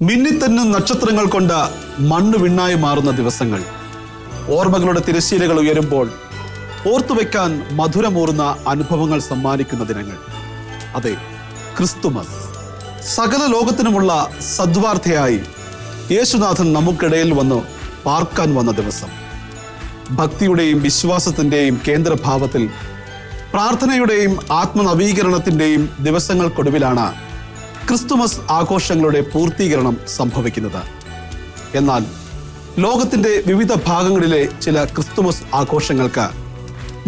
മിന്നിത്തന്നും നക്ഷത്രങ്ങൾ കൊണ്ട് മണ്ണ് വിണ്ണായി മാറുന്ന ദിവസങ്ങൾ, ഓർമ്മകളുടെ തിരശ്ശീലകൾ ഉയരുമ്പോൾ ഓർത്തുവെക്കാൻ മധുരമൂറുന്ന അനുഭവങ്ങൾ സമ്മാനിക്കുന്ന ദിനങ്ങൾ. അതെ, ക്രിസ്തുമസ്. സകല ലോകത്തിനുമുള്ള സദ്വാർത്തയായി യേശുനാഥൻ നമുക്കിടയിൽ വന്ന് പാർക്കാൻ വന്ന ദിവസം. ഭക്തിയുടെയും വിശ്വാസത്തിൻ്റെയും കേന്ദ്രഭാവത്തിൽ പ്രാർത്ഥനയുടെയും ആത്മനവീകരണത്തിൻ്റെയും ദിവസങ്ങൾക്കൊടുവിലാണ് ക്രിസ്തുമസ് ആഘോഷങ്ങളുടെ പൂർത്തീകരണം സംഭവിക്കുന്നത്. എന്നാൽ ലോകത്തിൻ്റെ വിവിധ ഭാഗങ്ങളിലെ ചില ക്രിസ്തുമസ് ആഘോഷങ്ങൾക്ക്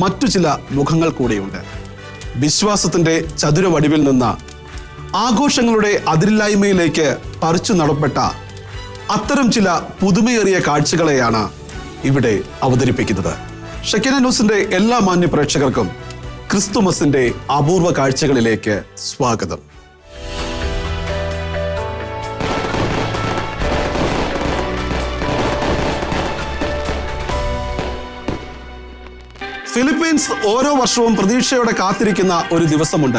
മറ്റു ചില മുഖങ്ങൾ കൂടെയുണ്ട്. വിശ്വാസത്തിൻ്റെ ചതുരവടിവിൽ നിന്ന് ആഘോഷങ്ങളുടെ അതിരില്ലായ്മയിലേക്ക് പറിച്ചു നടപ്പെട്ട അത്തരം ചില പുതുമയേറിയ കാഴ്ചകളെയാണ് ഇവിടെ അവതരിപ്പിക്കുന്നത്. ഷെക്കിന ന്യൂസിന്റെ എല്ലാ മാന്യ പ്രേക്ഷകർക്കും ക്രിസ്തുമസിന്റെ അപൂർവ കാഴ്ചകളിലേക്ക് സ്വാഗതം. ഫിലിപ്പീൻസ് ഓരോ വർഷവും പ്രതീക്ഷയോടെ കാത്തിരിക്കുന്ന ഒരു ദിവസമുണ്ട്,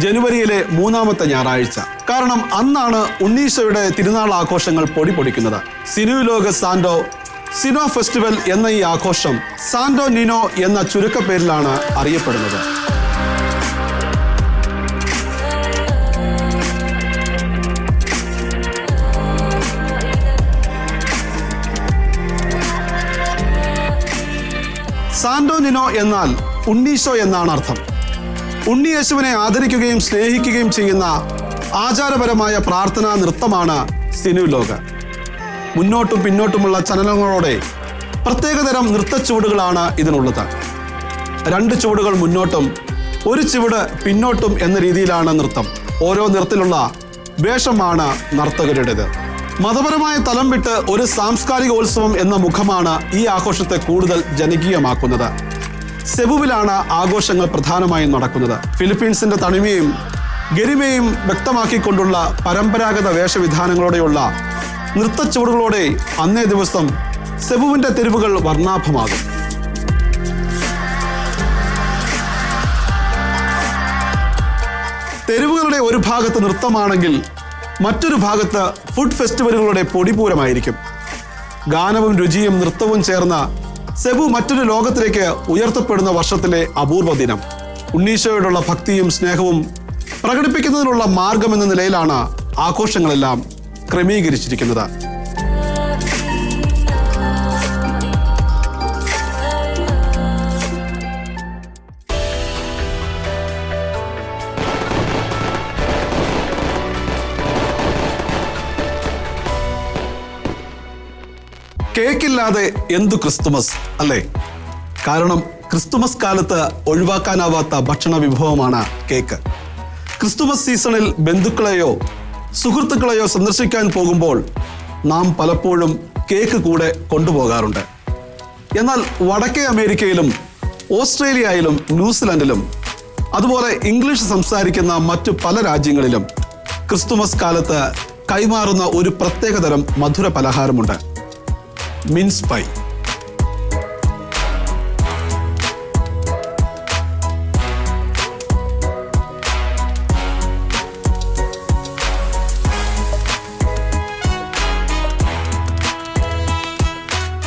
ജനുവരിയിലെ 3-ാമത്തെ ഞായറാഴ്ച. കാരണം അന്നാണ് ഉണ്ണീശോയുടെ തിരുനാൾ ആഘോഷങ്ങൾ പൊടിപൊടിക്കുന്നത്. സിനുലോക സാന്റോ സിനോ ഫെസ്റ്റിവൽ എന്ന ഈ ആഘോഷം സാന്റോ നിനോ എന്ന ചുരുക്കപ്പേരിലാണ് അറിയപ്പെടുന്നത്. സാന്റോ നിനോ എന്നാൽ ഉണ്ണീശോ എന്നാണ് അർത്ഥം. ഉണ്ണിയേശുവിനെ ആദരിക്കുകയും സ്നേഹിക്കുകയും ചെയ്യുന്ന ആചാരപരമായ പ്രാർത്ഥനാ നൃത്തമാണ് സിനുലോക. മുന്നോട്ടും പിന്നോട്ടുമുള്ള ചലനങ്ങളോടെ പ്രത്യേകതരം നൃത്തച്ചുവടുകളാണ് ഇതിനുള്ളത്. 2 ചുവടുകൾ മുന്നോട്ടും 1 ചുവട് പിന്നോട്ടും എന്ന രീതിയിലാണ് നൃത്തം. ഓരോ നിറത്തിലുള്ള വേഷമാണ് നർത്തകരുടേത്. മതപരമായ തലം വിട്ട് ഒരു സാംസ്കാരികോത്സവം എന്ന മുഖമാണ് ഈ ആഘോഷത്തെ കൂടുതൽ ജനകീയമാക്കുന്നത്. സെബുവിലാണ് ആഘോഷങ്ങൾ പ്രധാനമായും നടക്കുന്നത്. ഫിലിപ്പീൻസിന്റെ തനിമയും ഗരിമയും വ്യക്തമാക്കിക്കൊണ്ടുള്ള പരമ്പരാഗത വേഷവിധാനങ്ങളോടെയുള്ള നൃത്തച്ചുവടുകളോടെ അന്നേ ദിവസം സെബുവിന്റെ തെരുവുകൾ വർണ്ണാഭമാകും. തെരുവുകളുടെ ഒരു ഭാഗത്ത് നൃത്തമാണെങ്കിൽ മറ്റൊരു ഭാഗത്ത് ഫുഡ് ഫെസ്റ്റിവലുകളുടെ പൊടിപൂരമായിരിക്കും. ഗാനവും രുചിയും നൃത്തവും ചേർന്ന സെബു മറ്റൊരു ലോകത്തിലേക്ക് ഉയർത്തപ്പെടുന്ന വർഷത്തിലെ അപൂർവ ദിനം. ഉണ്ണീശോയോടുള്ള ഭക്തിയും സ്നേഹവും പ്രകടിപ്പിക്കുന്നതിനുള്ള മാർഗമെന്ന നിലയിലാണ് ആഘോഷങ്ങളെല്ലാം ക്രമീകരിച്ചിരിക്കുന്നത്. കേക്കില്ലാതെ എന്തു ക്രിസ്തുമസ് അല്ലേ? കാരണം ക്രിസ്തുമസ് കാലത്ത് ഒഴിവാക്കാനാവാത്ത ഭക്ഷണ വിഭവമാണ് കേക്ക്. ക്രിസ്തുമസ് സീസണിൽ ബന്ധുക്കളെയോ സുഹൃത്തുക്കളെയോ സന്ദർശിക്കാൻ പോകുമ്പോൾ നാം പലപ്പോഴും കേക്ക് കൂടെ കൊണ്ടുപോകാറുണ്ട്. എന്നാൽ വടക്കേ അമേരിക്കയിലും ഓസ്ട്രേലിയയിലും ന്യൂസിലൻഡിലും അതുപോലെ ഇംഗ്ലീഷ് സംസാരിക്കുന്ന മറ്റു പല രാജ്യങ്ങളിലും ക്രിസ്തുമസ് കാലത്ത് കൈമാറുന്ന ഒരു പ്രത്യേകതരം മധുര പലഹാരമുണ്ട്, മിൻസ് പൈ.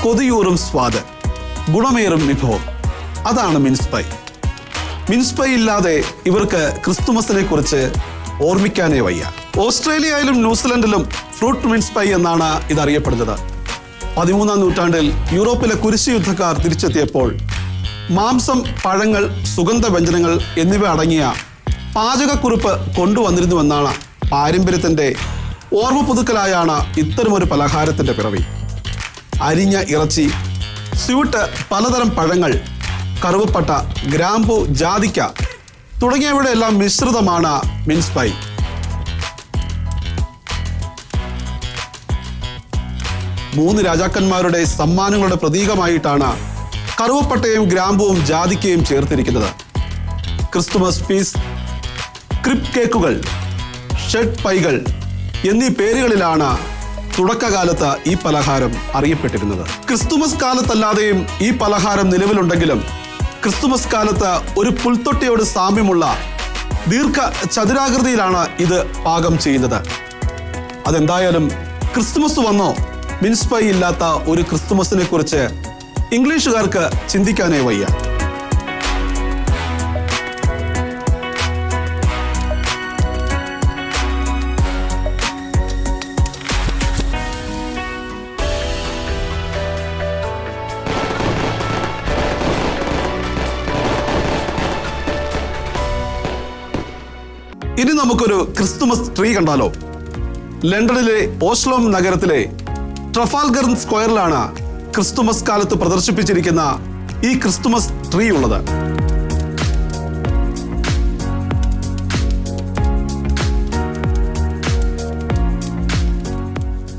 കൊതിയൂറും സ്വാദ്, ഗുണമേറും വിഭവം, അതാണ് മിൻസ് പൈ. മിൻസ് പൈ ഇല്ലാതെ ഇവർക്ക് ക്രിസ്തുമസിനെ കുറിച്ച് ഓർമ്മിക്കാനേ വയ്യ. ഓസ്ട്രേലിയയിലും ന്യൂസിലൻഡിലും ഫ്രൂട്ട് മിൻസ് പൈ എന്നാണ് ഇതറിയപ്പെടുന്നത്. 13-ാം നൂറ്റാണ്ടിൽ യൂറോപ്പിലെ കുരിശ് യുദ്ധക്കാർ തിരിച്ചെത്തിയപ്പോൾ മാംസം, പഴങ്ങൾ, സുഗന്ധവ്യഞ്ജനങ്ങൾ എന്നിവ അടങ്ങിയ പാചകക്കുറിപ്പ് കൊണ്ടുവന്നിരുന്നുവെന്നാണ് പാരമ്പര്യത്തിൻ്റെ ഓർമ്മ പുതുക്കലായാണ് ഇത്തരമൊരു പലഹാരത്തിൻ്റെ പിറവി. അരിഞ്ഞ ഇറച്ചി, സ്വീറ്റ്, പലതരം പഴങ്ങൾ, കറുവപ്പട്ട, ഗ്രാമ്പു, ജാതിക്ക തുടങ്ങിയവയുടെ എല്ലാം മിശ്രിതമാണ് മിൻസ് പൈ. മൂന്ന് രാജാക്കന്മാരുടെ സമ്മാനങ്ങളുടെ പ്രതീകമായിട്ടാണ് കറുവപ്പട്ടയും ഗ്രാമ്പുവും ജാതിക്കയും ചേർത്തിരിക്കുന്നത്. ക്രിസ്തുമസ് പീസ്, ക്രിപ്പ് കേക്കുകൾ, ഷെഡ് പൈകൾ എന്നീ പേരുകളിലാണ് തുടക്കകാലത്ത് ഈ പലഹാരം അറിയപ്പെട്ടിരുന്നത്. ക്രിസ്തുമസ് കാലത്തല്ലാതെയും ഈ പലഹാരം നിലവിലുണ്ടെങ്കിലും ക്രിസ്തുമസ് കാലത്ത് ഒരു പുൽത്തൊട്ടിയോട് സാമ്യമുള്ള ദീർഘ ചതുരാകൃതിയിലാണ് ഇത് പാകം ചെയ്യുന്നത്. അതെന്തായാലും ക്രിസ്തുമസ് വന്നോ മിൻസ് പൈ ഇല്ലാത്ത ഒരു ക്രിസ്തുമസിനെ കുറിച്ച് ഇംഗ്ലീഷുകാർക്ക് ചിന്തിക്കാനേ വയ്യ. ഇനി നമുക്കൊരു ക്രിസ്തുമസ് ട്രീ കണ്ടാലോ? ലണ്ടനിലെ ഓസ്ലോ നഗരത്തിലെ ട്രഫാൽഗർ സ്ക്വയറിലാണ് ക്രിസ്തുമസ് കാലത്ത് പ്രദർശിപ്പിച്ചിരിക്കുന്ന ഈ ക്രിസ്തുമസ് ട്രീ ഉള്ളത്.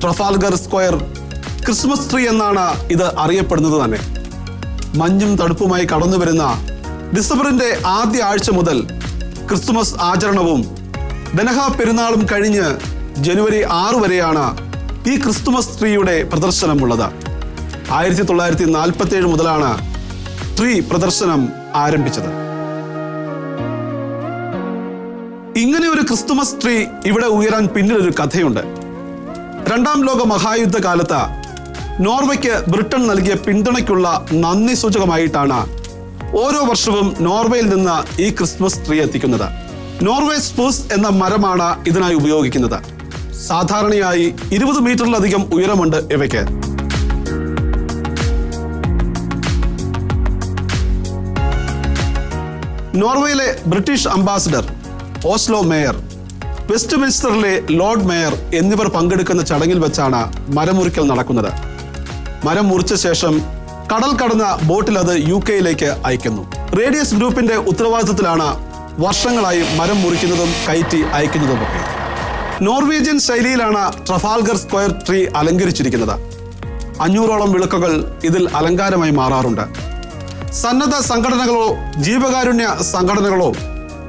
ട്രഫാൽഗർ സ്ക്വയർ ക്രിസ്മസ് ട്രീ എന്നാണ് ഇത് അറിയപ്പെടുന്നത് തന്നെ. മഞ്ഞും തണുപ്പുമായി കടന്നു വരുന്ന ഡിസംബറിന്റെ ആദ്യ ആഴ്ച മുതൽ ക്രിസ്തുമസ് ആചരണവും ദനഹ പെരുന്നാളും കഴിഞ്ഞ് ജനുവരി 6 വരെയാണ് ഈ ക്രിസ്തുമസ് ട്രീയുടെ പ്രദർശനമുള്ളത്. 1947 മുതലാണ് ട്രീ പ്രദർശനം ആരംഭിച്ചത്. ഇങ്ങനെ ഒരു ക്രിസ്തുമസ് ട്രീ ഇവിടെ ഉയരാൻ പിന്നിലൊരു കഥയുണ്ട്. 2ാം ലോക മഹായുദ്ധ കാലത്ത് നോർവേക്ക് ബ്രിട്ടൻ നൽകിയ പിന്തുണയ്ക്കുള്ള നന്ദി സൂചകമായിട്ടാണ് ഓരോ വർഷവും നോർവേയിൽ നിന്ന് ഈ ക്രിസ്മസ് ട്രീ എത്തിക്കുന്നത്. നോർവേ സ്പൂസ് എന്ന മരമാണ് ഇതിനായി ഉപയോഗിക്കുന്നത്. സാധാരണയായി 20 മീറ്ററിലധികം ഉയരമുണ്ട് ഇവയ്ക്ക്. നോർവേയിലെ ബ്രിട്ടീഷ് അംബാസിഡർ, ഓസ്ലോ മേയർ, വെസ്റ്റ് മിൻസ്റ്ററിലെ ലോർഡ് മേയർ എന്നിവർ പങ്കെടുക്കുന്ന ചടങ്ങിൽ വെച്ചാണ് മരമുറിക്കൽ നടക്കുന്നത്. മരം മുറിച്ച ശേഷം കടൽ കടന്ന ബോട്ടിൽ അത് UK-യിലേക്ക് അയക്കുന്നു. റേഡിയസ് ഗ്രൂപ്പിന്റെ ഉത്തരവാദിത്തത്തിലാണ് വർഷങ്ങളായി മരം മുറിക്കുന്നതും കയറ്റി അയക്കുന്നതുമൊക്കെ. നോർവീജിയൻ ശൈലിയിലാണ് ട്രഫാൽഗർ സ്ക്വയർ ട്രീ അലങ്കരിച്ചിരിക്കുന്നത്. 500ഓളം വിളക്കുകൾ ഇതിൽ അലങ്കാരമായി മാറാറുണ്ട്. സന്നദ്ധ സംഘടനകളോ ജീവകാരുണ്യ സംഘടനകളോ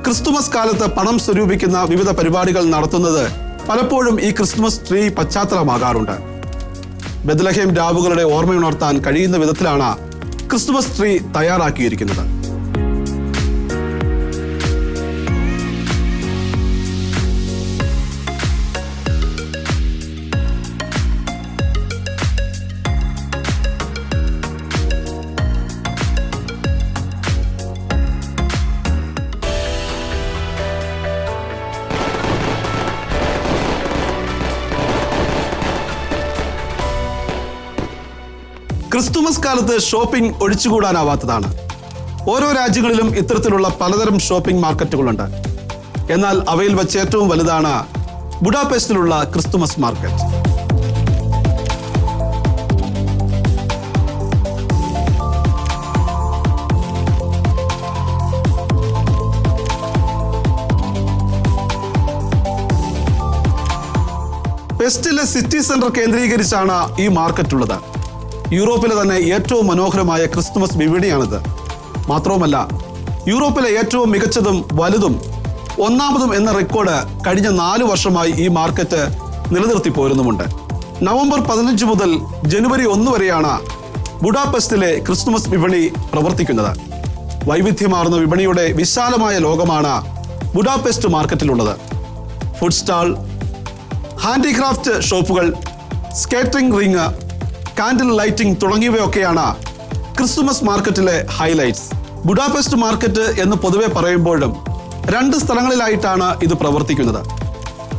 ക്രിസ്തുമസ് കാലത്ത് പണം സ്വരൂപിക്കുന്ന വിവിധ പരിപാടികൾ നടത്തുന്നത് പലപ്പോഴും ഈ ക്രിസ്തുമസ് ട്രീ പശ്ചാത്തലമാകാറുണ്ട്. ബെത്ലഹേം രാവുകളുടെ ഓർമ്മയുണർത്താൻ കഴിയുന്ന വിധത്തിലാണ് ക്രിസ്തുമസ് ട്രീ തയ്യാറാക്കിയിരിക്കുന്നത്. ക്രിസ്തുമസ് കാലത്ത് ഷോപ്പിംഗ് ഒഴിച്ചുകൂടാനാവാത്തതാണ്. ഓരോ രാജ്യങ്ങളിലും ഇത്തരത്തിലുള്ള പലതരം ഷോപ്പിംഗ് മാർക്കറ്റുകളുണ്ട്. എന്നാൽ അവയിൽ വച്ച് ഏറ്റവും വലുതാണ് ബുഡാപെസ്റ്റിലുള്ള ക്രിസ്തുമസ് മാർക്കറ്റ്. പെസ്റ്റിലെ സിറ്റി സെന്റർ കേന്ദ്രീകരിച്ചാണ് ഈ മാർക്കറ്റ് ഉള്ളത്. യൂറോപ്പിലെ തന്നെ ഏറ്റവും മനോഹരമായ ക്രിസ്തുമസ് വിപണിയാണിത്. മാത്രവുമല്ല, യൂറോപ്പിലെ ഏറ്റവും മികച്ചതും വലുതും 1ാമതും എന്ന റെക്കോർഡ് കഴിഞ്ഞ 4 വർഷമായി ഈ മാർക്കറ്റ് നിലനിർത്തി പോരുന്നുമുണ്ട്. നവംബർ 15 മുതൽ ജനുവരി 1 വരെയാണ് ബുഡാപെസ്റ്റിലെ ക്രിസ്തുമസ് വിപണി പ്രവർത്തിക്കുന്നത്. വൈവിധ്യമാർന്ന വിപണിയുടെ വിശാലമായ ലോകമാണ് ബുഡാപെസ്റ്റ് മാർക്കറ്റിലുള്ളത്. ഫുഡ് സ്റ്റാൾ, ഹാൻഡിക്രാഫ്റ്റ് ഷോപ്പുകൾ, സ്കേറ്ററിംഗ് റിംഗ്, കാൻഡിൽ ലൈറ്റിംഗ് തുടങ്ങിയവയൊക്കെയാണ് ക്രിസ്തുമസ് മാർക്കറ്റിലെ ഹൈലൈറ്റ്സ്. ബുഡാപെസ്റ്റ് മാർക്കറ്റ് എന്ന് പൊതുവെ പറയുമ്പോഴും 2 സ്ഥലങ്ങളിലായിട്ടാണ് ഇത് പ്രവർത്തിക്കുന്നത്.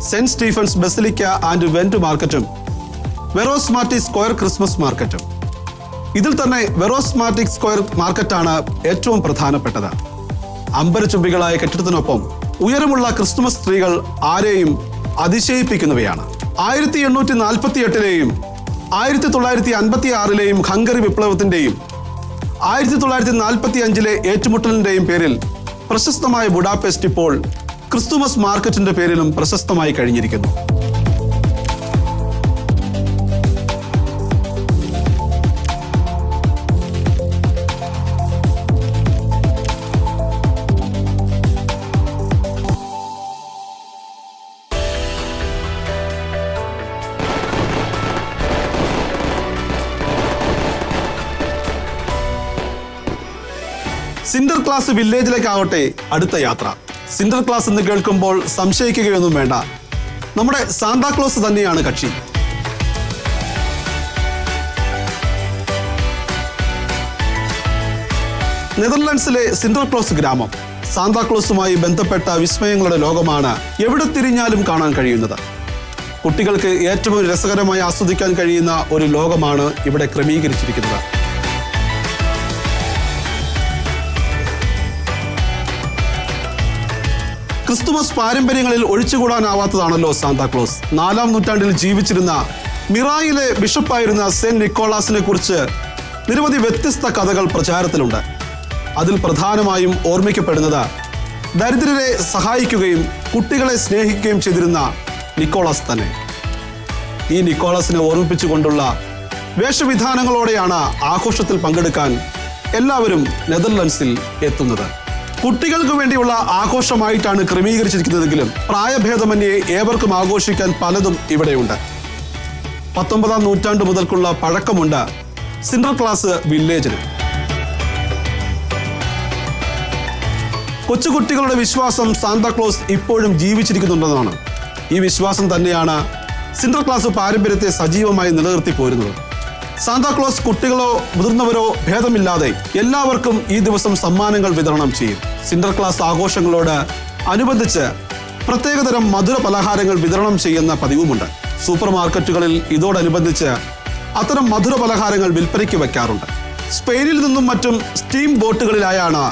സെന്റ് സ്റ്റീഫൻസ് ബസിലിക്ക ആൻഡ് വെന്റ് മാർക്കറ്റും വെറോസ്മാറ്റിക് സ്ക്വയർ ക്രിസ്മസ് മാർക്കറ്റും. ഇതിൽ തന്നെ വെറോസ്മാറ്റിക് സ്ക്വയർ മാർക്കറ്റാണ് ഏറ്റവും പ്രധാനപ്പെട്ടത്. അമ്പരചുംബികളായ കെട്ടിടത്തിനൊപ്പം ഉയരമുള്ള ക്രിസ്തുമസ് ട്രീകൾ ആരെയും അതിശയിപ്പിക്കുന്നവയാണ്. 1848-ലെയും 1956-ലെയും ഹംഗറി വിപ്ലവത്തിന്റെയും 1945-ലെ ഏറ്റുമുട്ടലിന്റെയും പേരിൽ പ്രശസ്തമായ ബുഡാപെസ്റ്റ് ഇപ്പോൾ ക്രിസ്തുമസ് മാർക്കറ്റിന്റെ പേരിലും പ്രശസ്തമായി കഴിഞ്ഞിരിക്കുന്നു. സിൻഡർ ക്ലാസ് വില്ലേജിലേക്കാവട്ടെ അടുത്ത യാത്ര. സിൻഡർ ക്ലാസ് എന്ന് കേൾക്കുമ്പോൾ സംശയിക്കുകയൊന്നും വേണ്ട. നമ്മുടെ സാന്താക്ലോസ് തന്നെയാണ് കക്ഷി. നെതർലാൻഡ്സിലെ സിൻഡർക്ലോസ് ഗ്രാമം സാന്താക്ലോസുമായി ബന്ധപ്പെട്ട വിസ്മയങ്ങളുടെ ലോകമാണ് എവിടെ തിരിഞ്ഞാലും കാണാൻ കഴിയുന്നത്. കുട്ടികൾക്ക് ഏറ്റവും രസകരമായി ആസ്വദിക്കാൻ കഴിയുന്ന ഒരു ലോകമാണ് ഇവിടെ ക്രമീകരിച്ചിരിക്കുന്നത്. Christmas പാരമ്പര്യങ്ങളിൽ ഒഴിച്ചുകൂടാനാവാത്തതാണല്ലോ Santa Claus. 4-ാം നൂറ്റാണ്ടിൽ ജീവിച്ചിരുന്ന മിറായിലെ ബിഷപ്പായിരുന്ന സെന്റ് നിക്കോളാസിനെ കുറിച്ച് നിരവധി വ്യത്യസ്ത കഥകൾ പ്രചാരത്തിലുണ്ട്. അതിൽ പ്രധാനമായും ഓർമ്മിക്കപ്പെടുന്നത് ദരിദ്രരെ സഹായിക്കുകയും കുട്ടികളെ സ്നേഹിക്കുകയും ചെയ്തിരുന്ന നിക്കോളാസ് തന്നെ. ഈ നിക്കോളാസിനെ ഓർമ്മിപ്പിച്ചുകൊണ്ടുള്ള വേഷവിധാനങ്ങളോടെയാണ് ആഘോഷത്തിൽ പങ്കെടുക്കാൻ എല്ലാവരും നെതർലൻഡ്സിൽ എത്തുന്നത്. കുട്ടികൾക്ക് വേണ്ടിയുള്ള ആഘോഷമായിട്ടാണ് ക്രമീകരിച്ചിരിക്കുന്നതെങ്കിലും പ്രായഭേദമന്യേ ഏവർക്കും ആഘോഷിക്കാൻ പലതും ഇവിടെയുണ്ട്. 19-ാം നൂറ്റാണ്ട് മുതൽക്കുള്ള പഴക്കമുണ്ട് സിൻഡർക്ലാസ് വില്ലേജിന്. കൊച്ചുകുട്ടികളുടെ വിശ്വാസം സാന്താക്ലോസ് ഇപ്പോഴും ജീവിച്ചിരിക്കുന്നുണ്ടെന്നാണ്. ഈ വിശ്വാസം തന്നെയാണ് സിൻഡർക്ലാസ് പാരമ്പര്യത്തെ സജീവമായി നിലനിർത്തി പോരുന്നത്. സാന്താക്ലോസ് കുട്ടികളോ മുതിർന്നവരോ ഭേദമില്ലാതെ എല്ലാവർക്കും ഈ ദിവസം സമ്മാനങ്ങൾ വിതരണം ചെയ്യും. സിൻഡർക്ലാസ് ആഘോഷങ്ങളോട് അനുബന്ധിച്ച് പ്രത്യേകതരം മധുര പലഹാരങ്ങൾ വിതരണം ചെയ്യുന്ന പതിവുമുണ്ട്. സൂപ്പർ മാർക്കറ്റുകളിൽ ഇതോടനുബന്ധിച്ച് അത്തരം മധുര പലഹാരങ്ങൾ വിൽപ്പനയ്ക്ക് വയ്ക്കാറുണ്ട്. സ്പെയിനിൽ നിന്നും മറ്റും സ്റ്റീം ബോട്ടുകളിലായാണ്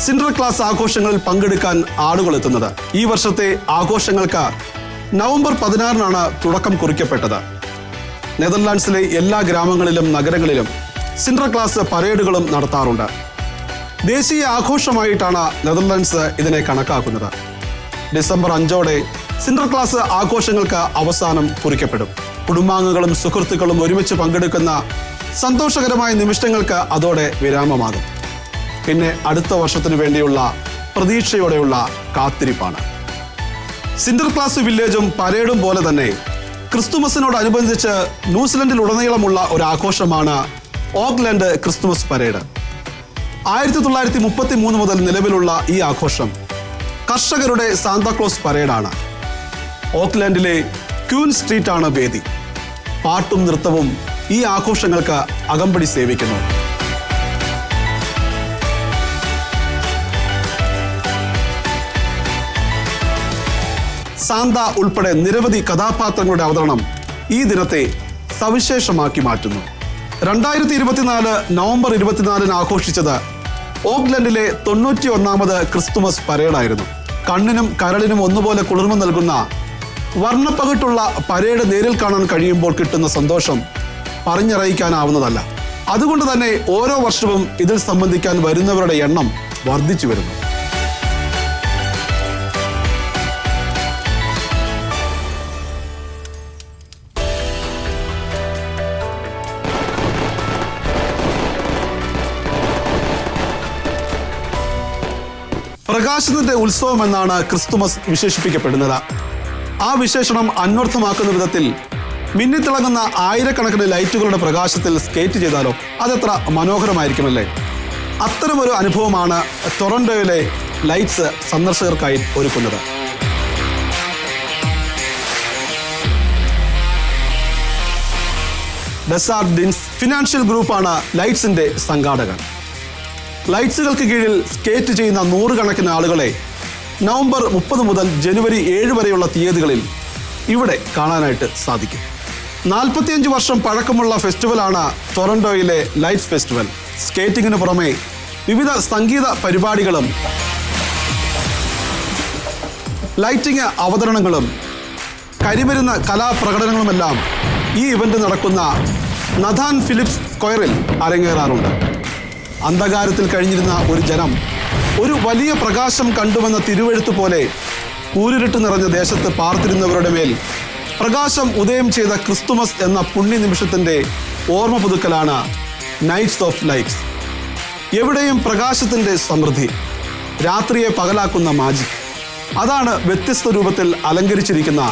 സിൻഡർക്ലാസ് ആഘോഷങ്ങളിൽ പങ്കെടുക്കാൻ ആളുകൾ എത്തുന്നത്. ഈ വർഷത്തെ ആഘോഷങ്ങൾക്ക് നവംബർ 16-നാണ് തുടക്കം കുറിക്കപ്പെട്ടത്. നെതർലാൻഡ്സിലെ എല്ലാ ഗ്രാമങ്ങളിലും നഗരങ്ങളിലും സിൻഡർക്ലാസ് പരേഡുകളും നടത്താറുണ്ട്. ദേശീയ ആഘോഷമായിട്ടാണ് നെതർലാൻഡ്സ് ഇതിനെ കണക്കാക്കുന്നത്. ഡിസംബർ 5-ഓടെ സിൻഡർക്ലാസ് ആഘോഷങ്ങൾക്ക് അവസാനം കുറിക്കപ്പെടും. കുടുംബാംഗങ്ങളും സുഹൃത്തുക്കളും ഒരുമിച്ച് പങ്കെടുക്കുന്ന സന്തോഷകരമായ നിമിഷങ്ങൾക്ക് അതോടെ വിരാമമാകും. പിന്നെ അടുത്ത വർഷത്തിനു വേണ്ടിയുള്ള പ്രതീക്ഷയോടെയുള്ള കാത്തിരിപ്പാണ്. സിൻഡർക്ലാസ് വില്ലേജും പരേഡും പോലെ തന്നെ ക്രിസ്തുമസിനോടനുബന്ധിച്ച് ന്യൂസിലൻഡിലുടനീളമുള്ള ഒരു ആഘോഷമാണ് ഓക്ലൻഡ് ക്രിസ്തുമസ് പരേഡ്. 1933 മുതൽ നിലവിലുള്ള ഈ ആഘോഷം കർഷകരുടെ സാന്താക്ലോസ് പരേഡാണ്. ഓക്ലൻഡിലെ ക്യൂൻ സ്ട്രീറ്റാണ് വേദി. പാട്ടും നൃത്തവും ഈ ആഘോഷങ്ങൾക്ക് അകമ്പടി സേവിക്കുന്നു. സാന്ത ഉൾപ്പെടെ നിരവധി കഥാപാത്രങ്ങളുടെ അവതരണം ഈ ദിനത്തെ സവിശേഷമാക്കി മാറ്റുന്നു. 2024 നവംബർ 24-ന് ആഘോഷിച്ചത് ഓക്ലൻഡിലെ 91-ാമത് ക്രിസ്തുമസ് പരേഡായിരുന്നു. കണ്ണിനും കരളിനും ഒന്നുപോലെ കുളിർമ നൽകുന്ന വർണ്ണപ്പകിട്ടുള്ള പരേഡ് നേരിൽ കാണാൻ കഴിയുമ്പോൾ കിട്ടുന്ന സന്തോഷം പറഞ്ഞറിയിക്കാനാവുന്നതല്ല. അതുകൊണ്ട് തന്നെ ഓരോ വർഷവും ഇതിൽ സംബന്ധിക്കാൻ വരുന്നവരുടെ എണ്ണം വർദ്ധിച്ചു വരുന്നു. പ്രകാശത്തിന്റെ ഉത്സവം എന്നാണ് ക്രിസ്തുമസ് വിശേഷിപ്പിക്കപ്പെടുന്നത്. ആ വിശേഷണം അന്വർത്ഥമാക്കുന്ന വിധത്തിൽ മിന്നിത്തിളങ്ങുന്ന ആയിരക്കണക്കിന് ലൈറ്റുകളുടെ പ്രകാശത്തിൽ സ്കേറ്റ് ചെയ്താലോ അതെത്ര മനോഹരമായിരിക്കുമല്ലേ. അത്തരമൊരു അനുഭവമാണ് ടൊറന്റോയിലെ ലൈറ്റ്സ് സന്ദർശകർക്കായി ഒരുക്കുന്നത്. ഡെസാർഡിൻസ് ഫിനാൻഷ്യൽ ഗ്രൂപ്പാണ് ലൈറ്റ്സിന്റെ സംഘാടകർ. ലൈറ്റ്സുകൾക്ക് കീഴിൽ സ്കേറ്റ് ചെയ്യുന്ന 100 കണക്കിന് ആളുകളെ നവംബർ 30 മുതൽ ജനുവരി 7 വരെയുള്ള തീയതികളിൽ ഇവിടെ കാണാനായിട്ട് സാധിക്കും. 45 വർഷം പഴക്കമുള്ള ഫെസ്റ്റിവലാണ് ടൊറന്റോയിലെ ലൈറ്റ്സ് ഫെസ്റ്റിവൽ. സ്കേറ്റിങ്ങിന് പുറമെ വിവിധ സംഗീത പരിപാടികളും ലൈറ്റിംഗ് അവതരണങ്ങളും കരിമരുന്ന കലാപ്രകടനങ്ങളുമെല്ലാം ഈ ഇവന്റ് നടക്കുന്ന നഥാൻ ഫിലിപ്സ് സ്ക്വയറിൽ അരങ്ങേറാറുണ്ട്. അന്ധകാരത്തിൽ കഴിഞ്ഞിരുന്ന ഒരു ജനം ഒരു വലിയ പ്രകാശം കണ്ടുവെന്ന തിരുവെഴുത്ത് പോലെ കൂരിരുട്ട് നിറഞ്ഞ ദേശത്ത് പാർത്തിരുന്നവരുടെ മേൽ പ്രകാശം ഉദയം ചെയ്ത ക്രിസ്തുമസ് എന്ന പുണ്യ നിമിഷത്തിൻ്റെ ഓർമ്മ പുതുക്കലാണ് നൈറ്റ്സ് ഓഫ് ലൈറ്റ്സ്. എവിടെയും പ്രകാശത്തിൻ്റെ സമൃദ്ധി, രാത്രിയെ പകലാക്കുന്ന മാജിക്. അതാണ് വ്യത്യസ്ത രൂപത്തിൽ അലങ്കരിച്ചിരിക്കുന്ന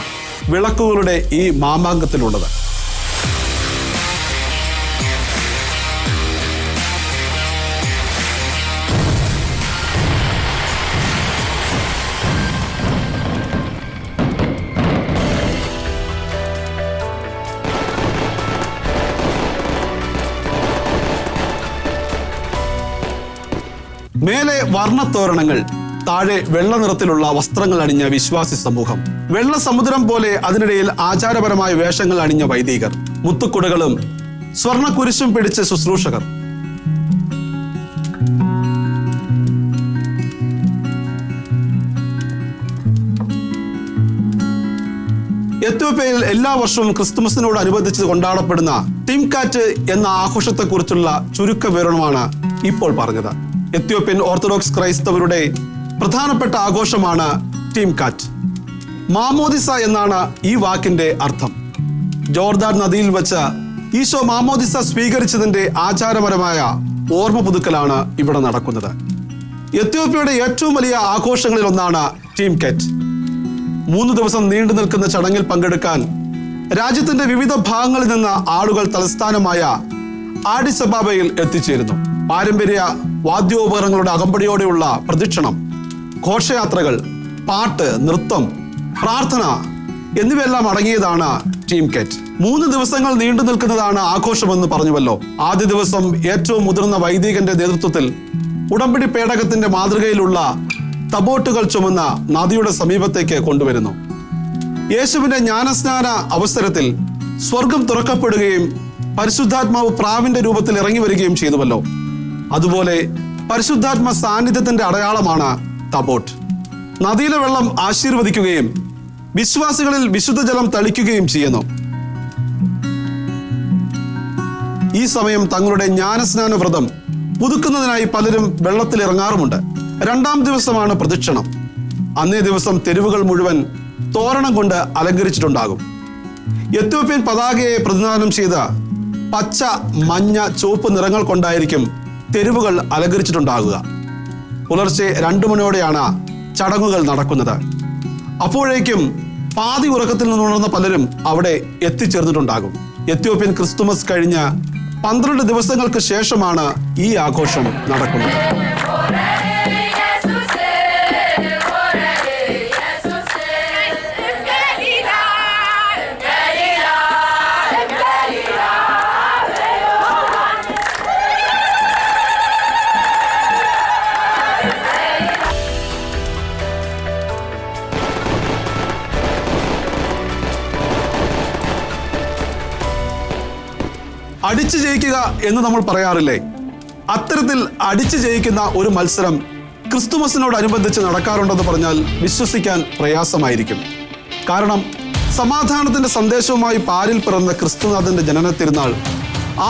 വിളക്കുകളുടെ ഈ മാമാങ്കത്തിലുള്ളത്. മേലെ വർണ്ണത്തോരണങ്ങൾ, താഴെ വെള്ള നിറത്തിലുള്ള വസ്ത്രങ്ങൾ അണിഞ്ഞ വിശ്വാസി സമൂഹം, വെള്ള സമുദ്രം പോലെ അതിനിടയിൽ ആചാരപരമായ വേഷങ്ങൾ അണിഞ്ഞ വൈദികർ, മുത്തുക്കുടകളും സ്വർണ്ണ കുരിശും പിടിച്ച ശുശ്രൂഷകർ. എത്യോപ്യയിൽ എല്ലാ വർഷവും ക്രിസ്തുമസിനോട് അനുബന്ധിച്ച് കൊണ്ടാടപ്പെടുന്ന ടിംകാറ്റ് എന്ന ആഘോഷത്തെക്കുറിച്ചുള്ള ചുരുക്ക വിവരണമാണ് ഇപ്പോൾ പറഞ്ഞത്. എത്യോപ്യൻ ഓർത്തഡോക്സ് ക്രൈസ്തവരുടെ പ്രധാനപ്പെട്ട ആഘോഷമാണ് ടിംകാറ്റ്. മാമോദിസ എന്നാണ് ഈ വാക്കിന്റെ അർത്ഥം. ജോർദാൻ നദിയിൽ വെച്ച് ഈശോ മാമോദിസ സ്വീകരിച്ചതിന്റെ ആചാരപരമായ ഓർമ്മ പുതുക്കലാണ് ഇവിടെ നടക്കുന്നത്. എത്യോപ്യയുടെ ഏറ്റവും വലിയ ആഘോഷങ്ങളിൽ ഒന്നാണ് ടിംകാറ്റ്. 3 ദിവസം നീണ്ടു നിൽക്കുന്ന ചടങ്ങിൽ പങ്കെടുക്കാൻ രാജ്യത്തിന്റെ വിവിധ ഭാഗങ്ങളിൽ നിന്ന് ആളുകൾ തലസ്ഥാനമായ ആഡിസ് അബാബയിൽ എത്തിച്ചേരുന്നു. പാരമ്പര്യ വാദ്യോപകരണങ്ങളുടെ അകമ്പടിയോടെയുള്ള പ്രദക്ഷിണം, ഘോഷയാത്രകൾ, പാട്ട്, നൃത്തം, പ്രാർത്ഥന എന്നിവയെല്ലാം അടങ്ങിയതാണ് ടിംകാറ്റ്. 3 ദിവസങ്ങൾ നീണ്ടു നിൽക്കുന്നതാണ് ആഘോഷമെന്ന് പറഞ്ഞുവല്ലോ. ആദ്യ ദിവസം ഏറ്റവും മുതിർന്ന വൈദികന്റെ നേതൃത്വത്തിൽ ഉടമ്പടി പേടകത്തിന്റെ മാതൃകയിലുള്ള തബോട്ടുകൾ ചുമന്ന നദിയുടെ സമീപത്തേക്ക് കൊണ്ടുവരുന്നു. യേശുവിന്റെ ജ്ഞാനസ്നാന അവസരത്തിൽ സ്വർഗം തുറക്കപ്പെടുകയും പരിശുദ്ധാത്മാവ് പ്രാവിന്റെ രൂപത്തിൽ ഇറങ്ങി വരികയും ചെയ്തുവല്ലോ. അതുപോലെ പരിശുദ്ധാത്മ സാന്നിധ്യത്തിന്റെ അടയാളമാണ് തബോട്ട്. നദിയിലെ വെള്ളം ആശീർവദിക്കുകയും വിശ്വാസികളിൽ വിശുദ്ധജലം തളിക്കുകയും ചെയ്യുന്നു. ഈ സമയം തങ്ങളുടെ ജ്ഞാനസ്നാന വ്രതം പുതുക്കുന്നതിനായി പലരും വെള്ളത്തിൽ ഇറങ്ങാറുമുണ്ട്. 2-ാം ദിവസമാണ് പ്രദക്ഷിണം. അന്നേ ദിവസം തെരുവുകൾ മുഴുവൻ തോരണം കൊണ്ട് അലങ്കരിച്ചിട്ടുണ്ടാകും. എത്യോപ്യൻ പതാകയെ പ്രതിനിധാനം ചെയ്ത പച്ച, മഞ്ഞ, ചുവപ്പ് നിറങ്ങൾ കൊണ്ടായിരിക്കും തെരുവുകൾ അലങ്കരിച്ചിട്ടുണ്ടാകുക. പുലർച്ചെ 2 മണിയോടെയാണ് ചടങ്ങുകൾ നടക്കുന്നത്. അപ്പോഴേക്കും പാതി ഉറക്കത്തിൽ നിന്നുണർന്ന പലരും അവിടെ എത്തിച്ചേർന്നിട്ടുണ്ടാകും. എത്യോപ്യൻ ക്രിസ്തുമസ് കഴിഞ്ഞ് 12 ദിവസങ്ങൾക്ക് ശേഷമാണ് ഈ ആഘോഷം നടക്കുന്നത്. അടിച്ചു ജയിക്കുക എന്ന് നമ്മൾ പറയാറില്ലേ? അത്തരത്തിൽ അടിച്ചു ജയിക്കുന്ന ഒരു മത്സരം ക്രിസ്തുമസിനോടനുബന്ധിച്ച് നടക്കാറുണ്ടെന്ന് പറഞ്ഞാൽ വിശ്വസിക്കാൻ പ്രയാസമായിരിക്കും. കാരണം സമാധാനത്തിന്റെ സന്ദേശവുമായി പാരിൽ പിറന്ന ക്രിസ്തുനാഥന്റെ ജനന തിരുനാൾ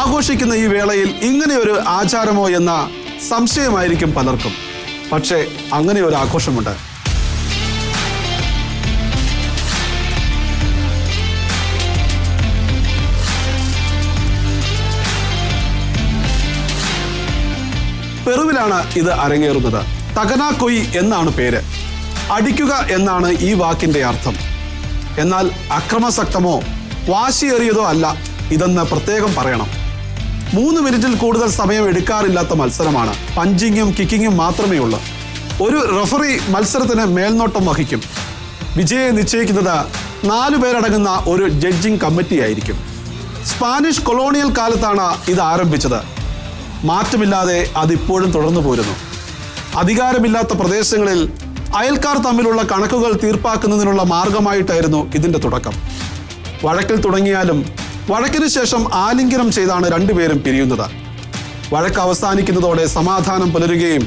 ആഘോഷിക്കുന്ന ഈ വേളയിൽ ഇങ്ങനെയൊരു ആചാരമോ എന്ന സംശയമായിരിക്കും പലർക്കും. പക്ഷേ അങ്ങനെ ഒരു ആഘോഷമുണ്ട്. പെറുവിലാണ് ഇത് അരങ്ങേറുന്നത്. തകനാക്കൊയ് എന്നാണ് പേര്. അടിക്കുക എന്നാണ് ഈ വാക്കിന്റെ അർത്ഥം. എന്നാൽ അക്രമാസക്തമോ വാശിയേറിയതോ അല്ല ഇതെന്ന് പ്രത്യേകം പറയണം. 3 മിനിറ്റിൽ കൂടുതൽ സമയം എടുക്കാറില്ലാത്ത മത്സരമാണ്. പഞ്ചിങ്ങും കിക്കിങ്ങും മാത്രമേ ഉള്ളൂ. ഒരു റഫറി മത്സരത്തിന് മേൽനോട്ടം വഹിക്കും. വിജയം നിശ്ചയിക്കുന്നത് 4 പേരടങ്ങുന്ന ഒരു ജഡ്ജിംഗ് കമ്മിറ്റിയായിരിക്കും. സ്പാനിഷ് കൊളോണിയൽ കാലത്താണ് ഇത് ആരംഭിച്ചത്. മാറ്റമില്ലാതെ അതിപ്പോഴും തുടർന്നു പോരുന്നു. അധികാരമില്ലാത്ത പ്രദേശങ്ങളിൽ അയൽക്കാർ തമ്മിലുള്ള കണക്കുകൾ തീർപ്പാക്കുന്നതിനുള്ള മാർഗമായിട്ടായിരുന്നു ഇതിന്റെ തുടക്കം. വഴക്കിൽ തുടങ്ങിയാലും വഴക്കിന് ശേഷം ആലിംഗനം ചെയ്താണ് 2 പേരും പിരിയുന്നത്. വഴക്ക് അവസാനിക്കുന്നതോടെ സമാധാനം പുലരുകയും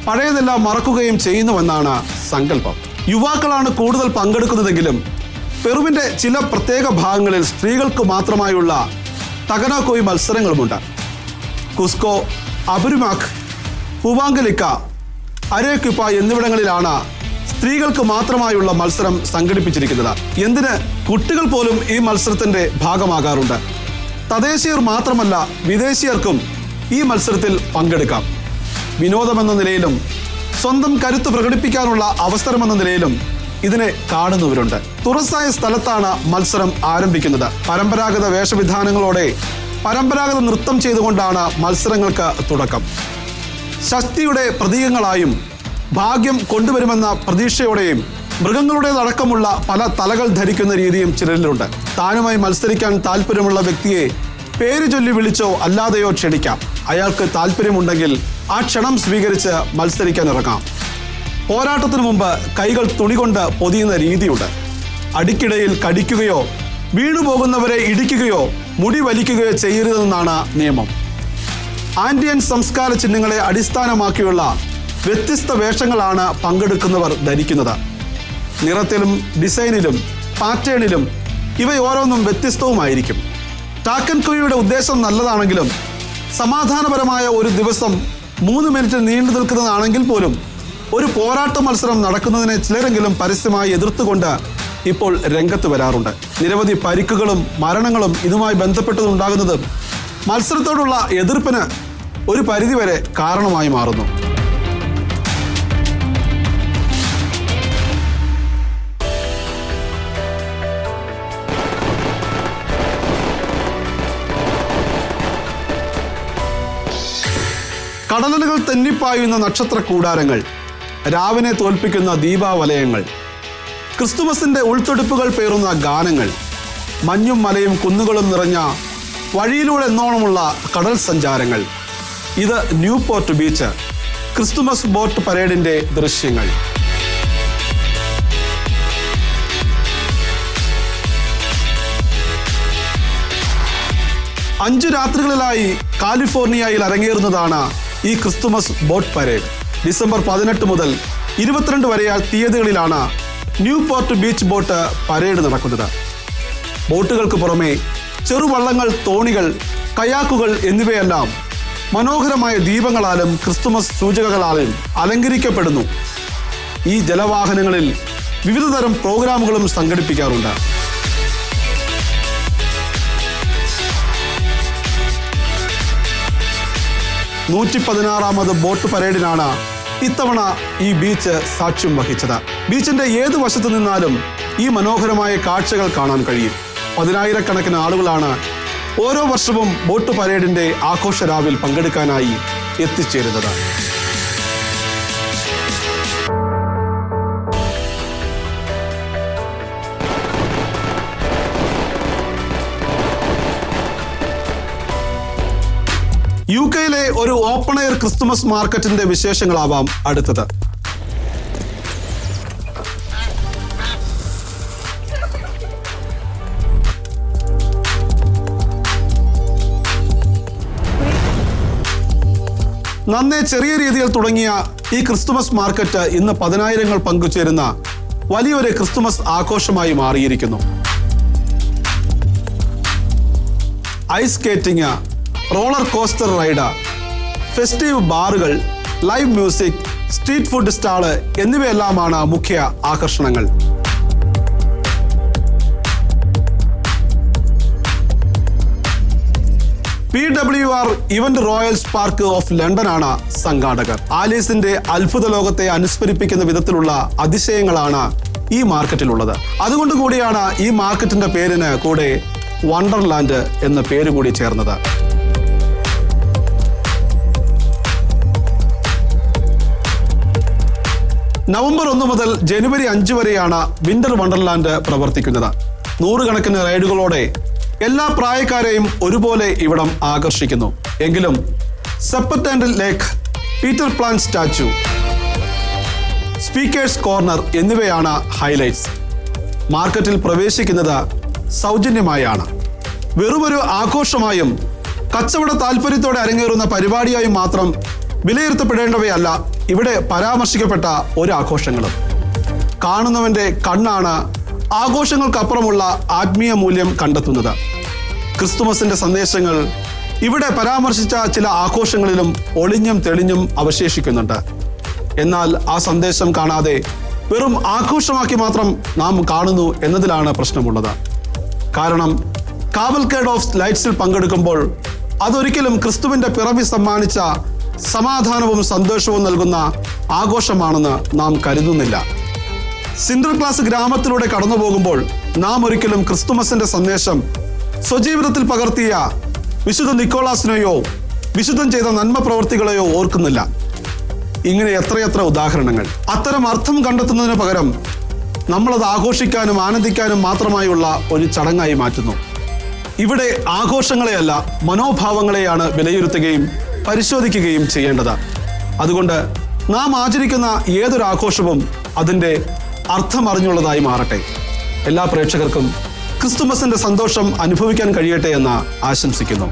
പഴയതെല്ലാം മറക്കുകയും ചെയ്യുന്നുവെന്നാണ് സങ്കല്പം. യുവാക്കളാണ് കൂടുതൽ പങ്കെടുക്കുന്നതെങ്കിലും പെറുവിന്റെ ചില പ്രത്യേക ഭാഗങ്ങളിൽ സ്ത്രീകൾക്ക് മാത്രമായുള്ള തകനാക്കോയ് മത്സരങ്ങളുമുണ്ട്. കുസ്കോ, അബുരുമാക്, പൂവാങ്കലിക്ക, അരേക്യുപ്പ എന്നിവിടങ്ങളിലാണ് സ്ത്രീകൾക്ക് മാത്രമായുള്ള മത്സരം സംഘടിപ്പിച്ചിരിക്കുന്നത്. എന്തിന് കുട്ടികൾ പോലും ഈ മത്സരത്തിന്റെ ഭാഗമാകാറുണ്ട്. തദ്ദേശീയർ മാത്രമല്ല വിദേശീയർക്കും ഈ മത്സരത്തിൽ പങ്കെടുക്കാം. വിനോദമെന്ന നിലയിലും സ്വന്തം കരുത്ത് പ്രകടിപ്പിക്കാനുള്ള അവസരമെന്ന നിലയിലും ഇതിനെ കാണുന്നവരുണ്ട്. തുറസായ സ്ഥലത്താണ് മത്സരം ആരംഭിക്കുന്നത്. പരമ്പരാഗത വേഷവിധാനങ്ങളോടെ പരമ്പരാഗത നൃത്തം ചെയ്തുകൊണ്ടാണ് മത്സരങ്ങൾക്ക് തുടക്കം. ശക്തിയുടെ പ്രതീകങ്ങളായും ഭാഗ്യം കൊണ്ടുവരുമെന്ന പ്രതീക്ഷയോടെയും മൃഗങ്ങളുടേതടക്കമുള്ള പല തലകൾ ധരിക്കുന്ന രീതിയും ചിലരിലുണ്ട്. താനുമായി മത്സരിക്കാൻ താല്പര്യമുള്ള വ്യക്തിയെ പേര് ചൊല്ലി വിളിച്ചോ അല്ലാതെയോ ക്ഷണിക്കാം. അയാൾക്ക് താല്പര്യമുണ്ടെങ്കിൽ ആ ക്ഷണം സ്വീകരിച്ച് മത്സരിക്കാൻ ഇറങ്ങാം. പോരാട്ടത്തിന് മുമ്പ് കൈകൾ തുണി കൊണ്ട് പൊതിയുന്ന രീതിയുണ്ട്. അടിക്കിടയിൽ കടിക്കുകയോ വീണുപോകുന്നവരെ ഇടിക്കുകയോ മുടി വലിക്കുകയോ ചെയ്യരുതെന്നാണ് നിയമം. ആൻഡിയൻ സംസ്കാര ചിഹ്നങ്ങളെ അടിസ്ഥാനമാക്കിയുള്ള വ്യത്യസ്ത വേഷങ്ങളാണ് പങ്കെടുക്കുന്നവർ ധരിക്കുന്നത്. നിറത്തിലും ഡിസൈനിലും പാറ്റേണിലും ഇവയോരോന്നും വ്യത്യസ്തവുമായിരിക്കും. ടാക്കൻകുയുടെ ഉദ്ദേശം നല്ലതാണെങ്കിലും സമാധാനപരമായ ഒരു ദിവസം 3 മിനിറ്റ് നീണ്ടു നിൽക്കുന്നതാണെങ്കിൽ പോലും ഒരു പോരാട്ട മത്സരം നടക്കുന്നതിനെ ചിലരെങ്കിലും പരസ്യമായി എതിർത്തുകൊണ്ട് ഇപ്പോൾ രംഗത്ത് വരാറുണ്ട്. നിരവധി പരിക്കുകളും മരണങ്ങളും ഇതുമായി ബന്ധപ്പെട്ടതുണ്ടാകുന്നത് മത്സരത്തോടുള്ള എതിർപ്പിന് ഒരു പരിധിവരെ കാരണമായി മാറുന്നു. കടലുകൾ തെന്നിപ്പായുന്ന നക്ഷത്ര കൂടാരങ്ങൾ, രാവിനെ തോൽപ്പിക്കുന്ന ദീപാവലയങ്ങൾ, ക്രിസ്തുമസിന്റെ ഉൾത്തൊടുപ്പുകൾ പേറുന്ന ഗാനങ്ങൾ, മഞ്ഞും മലയും കുന്നുകളും നിറഞ്ഞ വഴിയിലൂടെ എന്നോണമുള്ള കടൽ സഞ്ചാരങ്ങൾ. ഇത് ന്യൂപോർട്ട് ബീച്ച് ക്രിസ്തുമസ് ബോട്ട് പരേഡിന്റെ ദൃശ്യങ്ങൾ. അഞ്ചു രാത്രികളിലായി കാലിഫോർണിയയിൽ അരങ്ങേറുന്നതാണ് ഈ ക്രിസ്തുമസ് ബോട്ട് പരേഡ്. ഡിസംബർ 18 മുതൽ 22 വരെ തീയതികളിലാണ് ന്യൂപോർട്ട് ബീച്ച് ബോട്ട് പരേഡ് നടക്കുന്നത്. ബോട്ടുകൾക്ക് പുറമെ ചെറുവള്ളങ്ങൾ, തോണികൾ, കയാക്കുകൾ എന്നിവയെല്ലാം മനോഹരമായ ദീപങ്ങളാലും ക്രിസ്തുമസ് സൂചകങ്ങളാലും അലങ്കരിക്കപ്പെടുന്നു. ഈ ജലവാഹനങ്ങളിൽ വിവിധതരം പ്രോഗ്രാമുകളും സംഘടിപ്പിക്കാറുണ്ട്. 116ാമത് ബോട്ട് പരേഡിനാണ് ഇത്തവണ ഈ ബീച്ച് സാക്ഷ്യം വഹിച്ചത്. ബീച്ചിന്റെ ഏതു വശത്തു നിന്നാലും ഈ മനോഹരമായ കാഴ്ചകൾ കാണാൻ കഴിയും. 10,000-കണക്കിന് ആളുകളാണ് ഓരോ വർഷവും ബോട്ട് പരേഡിന്റെ ആഘോഷരാവിൽ പങ്കെടുക്കാനായി എത്തിച്ചേരുന്നത്. UK-യിലെ ഒരു ഓപ്പൺ എയർ ക്രിസ്തുമസ് മാർക്കറ്റിന്റെ വിശേഷങ്ങളാവാം അടുത്തത്. നന്നേ ചെറിയ രീതിയിൽ തുടങ്ങിയ ഈ ക്രിസ്തുമസ് മാർക്കറ്റ് ഇന്ന് 10,000-ങ്ങൾ പങ്കുചേരുന്ന വലിയൊരു ക്രിസ്തുമസ് ആഘോഷമായി മാറിയിരിക്കുന്നു. Ice skating, roller coaster ride, festive ബാറുകൾ, live music, street food stall എന്നിവയെല്ലാമാണ് മുഖ്യ ആകർഷണങ്ങൾ. PWR event royals park of ലണ്ടനാണ് സംഘാടകർ. ആലീസിന്റെ അത്ഭുത ലോകത്തെ അനുസ്മരിപ്പിക്കുന്ന വിധത്തിലുള്ള അതിശയങ്ങളാണ് ഈ മാർക്കറ്റിലുള്ളത്. അതുകൊണ്ട് കൂടിയാണ് ഈ മാർക്കറ്റിന്റെ പേരിന് കൂടെ വണ്ടർലാൻഡ് എന്ന പേര് കൂടി ചേർന്നത്. നവംബർ 1 മുതൽ ജനുവരി 5 വരെയാണ് വിന്റർ വണ്ടർലാൻഡ് പ്രവർത്തിക്കുന്നത്. 100 കണക്കിന് റൈഡുകളോടെ എല്ലാ പ്രായക്കാരെയും ഒരുപോലെ ഇവിടം ആകർഷിക്കുന്നു. എങ്കിലും serpentine lake, Peter pan statue, speakers corner എന്നിവയാണ് ഹൈലൈറ്റ്സ്. മാർക്കറ്റിൽ പ്രവേശിക്കുന്നത് സൗജന്യമായാണ്. വെറുമൊരു ആഘോഷമായും കച്ചവട താല്പര്യത്തോടെ അരങ്ങേറുന്ന പരിപാടിയായും മാത്രം വിലയിരുത്തപ്പെടേണ്ടവയല്ല ഇവിടെ പരാമർശിക്കപ്പെട്ട ഒരു ആഘോഷങ്ങളും. കാണുന്നവന്റെ കണ്ണാണ് ആഘോഷങ്ങൾക്കപ്പുറമുള്ള ആത്മീയ മൂല്യം കണ്ടെത്തുന്നത്. ക്രിസ്തുമസിന്റെ സന്ദേശങ്ങൾ ഇവിടെ പരാമർശിച്ച ചില ആഘോഷങ്ങളിലും ഒളിഞ്ഞും തെളിഞ്ഞും അവശേഷിക്കുന്നുണ്ട്. എന്നാൽ ആ സന്ദേശം കാണാതെ വെറും ആഘോഷമാക്കി മാത്രം നാം കാണുന്നു എന്നതിലാണ് പ്രശ്നമുള്ളത്. കാരണം കാവൽക്കേഡ് ഓഫ് ലൈറ്റ്സിൽ പങ്കെടുക്കുമ്പോൾ അതൊരിക്കലും ക്രിസ്തുവിന്റെ പിറവി സമ്മാനിച്ച സമാധാനവും സന്തോഷവും നൽകുന്ന ആഘോഷമാണെന്ന് നാം കരുതുന്നില്ല. സിൻഡർ ക്ലാസ് ഗ്രാമത്തിലൂടെ കടന്നു പോകുമ്പോൾ നാം ഒരിക്കലും ക്രിസ്തുമസിന്റെ സന്ദേശം സ്വജീവിതത്തിൽ പകർത്തിയ വിശുദ്ധ നിക്കോളാസിനെയോ വിശുദ്ധം ചെയ്ത നന്മ പ്രവർത്തികളെയോ ഓർക്കുന്നില്ല. ഇങ്ങനെ എത്രയെത്ര ഉദാഹരണങ്ങൾ. അത്തരം അർത്ഥം കണ്ടെത്തുന്നതിന് പകരം നമ്മളത് ആഘോഷിക്കാനും ആനന്ദിക്കാനും മാത്രമായുള്ള ഒരു ചടങ്ങായി മാറ്റുന്നു. ഇവിടെ ആഘോഷങ്ങളെയല്ല മനോഭാവങ്ങളെയാണ് വിലയിരുത്തുകയും പരിശോധിക്കുകയും ചെയ്യേണ്ടത്. അതുകൊണ്ട് നാം ആചരിക്കുന്ന ഏതൊരു ആഘോഷവും അതിൻ്റെ അർത്ഥമറിഞ്ഞുള്ളതായി മാറട്ടെ. എല്ലാ പ്രേക്ഷകർക്കും ക്രിസ്തുമസിന്റെ സന്തോഷം അനുഭവിക്കാൻ കഴിയട്ടെ എന്ന് ആശംസിക്കുന്നു.